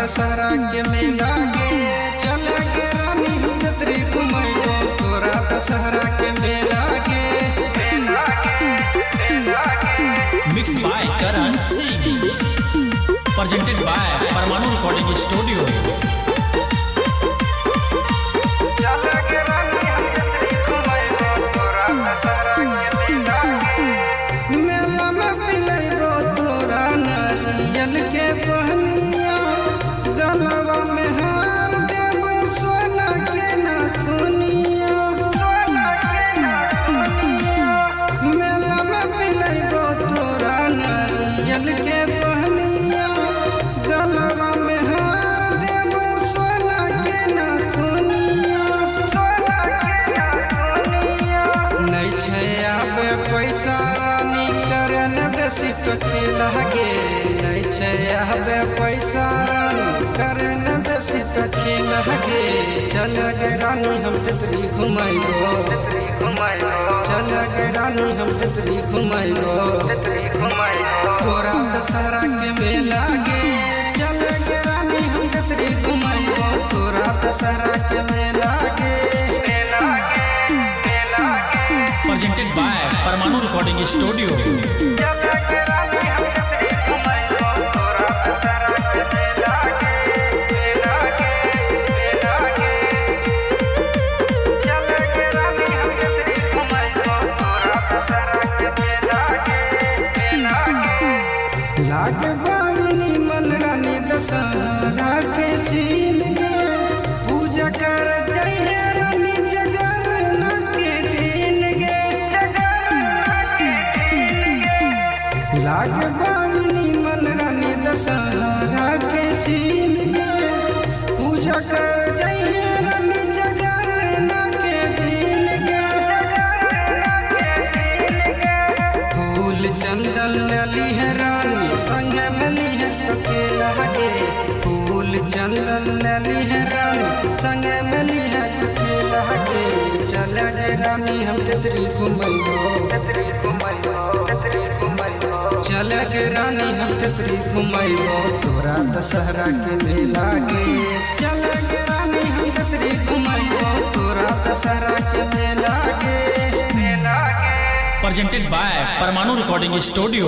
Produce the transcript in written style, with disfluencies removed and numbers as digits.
दशहरा के मेला गे चल गे रानी हम ततरी घुमैबो तोरा दशहरा के मेला गे। Mix by Karan Singh, presented by Parmanu recording studio. मेला में पिलैबो तोरा नारियल के पहनिया, गलवा में हार देबो सोना के नथुनिया। मेला में पिलैबो तोरा नारियल के पहनिया, गलवा में हार देबो सोना के नथुनिया। नहीं छै आबे पैसा रानी करन बेसी टखेला गे, नहीं छै आबे पैसा रानी करन बेसी टखेला गे। चल गे रानी हम ततरी घुमैबो, चल गे रानी हम ततरी घुमैबो तोरा दशहरा के मेला गे। चल गे रानी हम ततरी घुमैबो तोरा दशहरा के मेला गे। Presented by Parmanu recording studio. लागे बानी मन रानी दशहरा के सीन गे, पूजा कर जइहे रानी जगरना के दिन गे। लागे बानी मन रानी दशहरा के सीन गे, पूजा कर जइहे रानी जगरना के दिन गे। फूल चंदन लली है रानी संगे मिली है अकेला गे, फूल चंदन लली है रानी संगे मिली है अकेला गे। चल गे रानी हम ततरी घुमैबो, चल गे रानी हम ततरी घुमैबो तोरा दशहरा के मेला गे। चल गे रानी हम ततरी घुमैबो तोरा दशहरा के मेला गे। Presented by Parmanu recording studio.